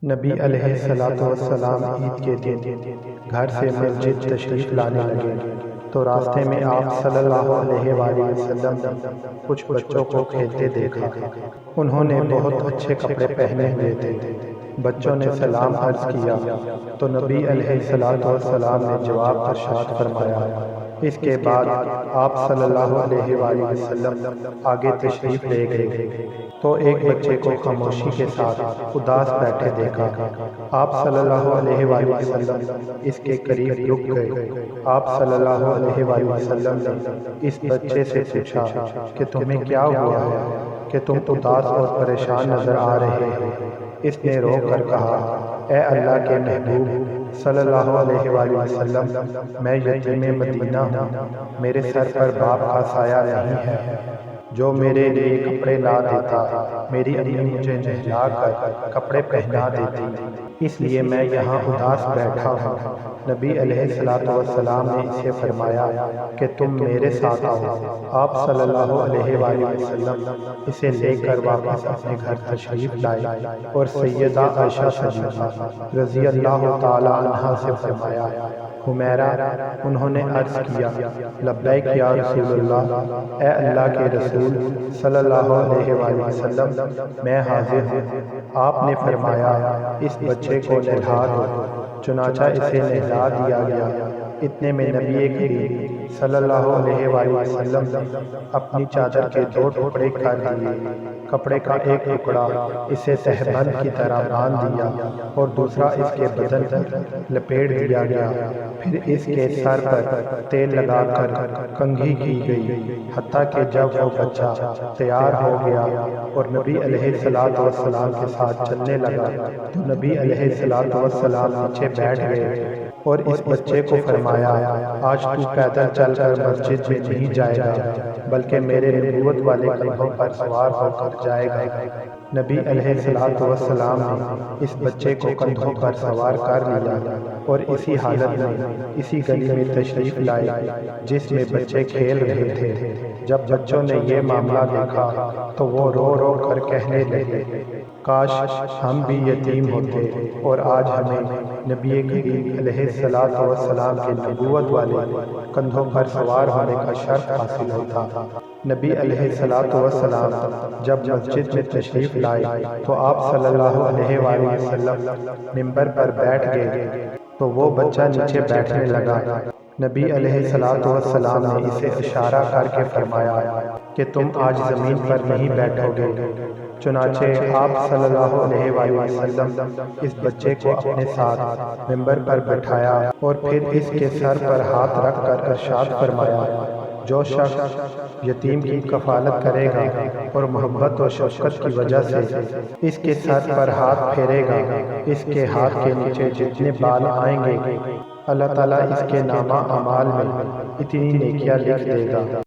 نبی علیہ الصلوۃ والسلام عید کے دن گھر سے مسجد تشریف لانے لگے تو راستے میں آپ صلی اللہ علیہ وآلہ وسلم نے کچھ بچوں کو کھیلتے دیکھا۔ انہوں نے بہت اچھے کپڑے پہنے ہوئے تھے۔ بچوں نے سلام عرض کیا تو نبی علیہ الصلوۃ والسلام نے جواب ارشاد فرمایا۔ اس کے بعد آپ صلی اللہ علیہ وآلہ وسلم آگے تشریف لے گئے تو ایک بچے کو خاموشی کے ساتھ اداس بیٹھے دیکھا۔ آپ صلی اللہ علیہ وآلہ وسلم اس کے قریب رک گئے۔ آپ صلی اللہ علیہ وآلہ وسلم نے اس بچے سے پوچھا کہ تمہیں کیا ہوا ہے کہ تم اداس اور پریشان نظر آ رہے ہو؟ اس نے رو کر کہا، اے اللہ کے محبوب صلی اللہ علیہ وآلہ وسلم، میں یتیم مدینہ ہوں، میرے سر پر باپ کا سایہ نہیں ہے جو میرے لیے کپڑے لا دیتا، میری امی مجھے نہلا کر کپڑے پہنا دیتی، اس لیے میں یہاں اداس بیٹھا ہوں۔ نبی علیہ الصلوۃ والسلام نے اسے فرمایا کہ تم میرے ساتھ آؤ۔ آپ صلی اللہ علیہ وآلہ وسلم اسے لے کر واپس اپنے گھر تشریف لائے اور سیدہ عائشہ صدیقہ رضی اللہ تعالی عنہا سے فرمایا، حمیرہ، انہوں نے عرض کیا، لبیک یا رسول اللہ، اے اللہ کے رسول صلی اللہ علیہ وآلہ وسلم، میں حاضر ہوں۔ آپ نے فرمایا، اس بچے کو نہلا دو۔ چنانچہ اسے نہلا دیا گیا۔ اتنے میں نبی کریم صلی اللہ علیہ وآلہ وسلم نے اپنی چادر کے دو ٹکڑے کر دیے۔ کپڑے کا ایک ٹکڑا اسے تہبند کی طرح باندھ دیا اور دوسرا اس کے بدن پر لپیٹ دیا گیا۔ پھر اس کے سر پر تیل لگا کر کنگھی کی گئی، حتیٰ کہ جب وہ بچہ تیار ہو گیا اور نبی علیہ الصلوۃ والسلام کے ساتھ چلنے لگا تو نبی علیہ الصلوۃ والسلام نیچے بیٹھ گئے اور اس بچے کو فرمایا، آج تو پیدل چل کر مسجد میں نہیں جائے گا بلکہ میرے نبوت والے کندھوں پر سوار ہو کر جائے گا۔ نبی علیہ الصلوۃ والسلام نے اس بچے کو کندھوں پر سوار کر لیا اور اسی حالت میں اسی گلی میں تشریف لائے جس میں بچے کھیل رہے تھے۔ جب بچوں نے یہ معاملہ دیکھا تو وہ رو رو کر کہنے لگے، کاش ہم بھی یتیم ہوتے اور آج ہمیں نبی کریم علیہ الصلوۃ والسلام کے نبوت والے کندھوں پر سوار ہونے کا شرف حاصل ہوتا۔ نبی علیہ الصلوۃ والسلام جب مسجد میں تشریف لائے تو آپ صلی اللہ علیہ وآلہ وسلم ممبر پر بیٹھ گئے تو وہ بچہ نیچے بیٹھنے لگا۔ نبی علیہ الصلوۃ والسلام نے اسے اشارہ کر کے فرمایا کہ تم آج زمین پر نہیں بیٹھو گے۔ چنانچہ آپ صلی اللہ علیہ وآلہ وسلم اس بچے کو اپنے ساتھ ممبر پر بٹھایا اور پھر اس کے سر پر ہاتھ رکھ کر ارشاد فرمایا، جو شخص یتیم کی کفالت کرے گا اور محبت و شفقت کی وجہ سے اس کے سر پر ہاتھ پھیرے گا، اس کے ہاتھ کے نیچے جتنے بال آئیں گے اللہ تعالیٰ اس کے نامہ اعمال میں اتنی نیکیاں لکھ دے گا۔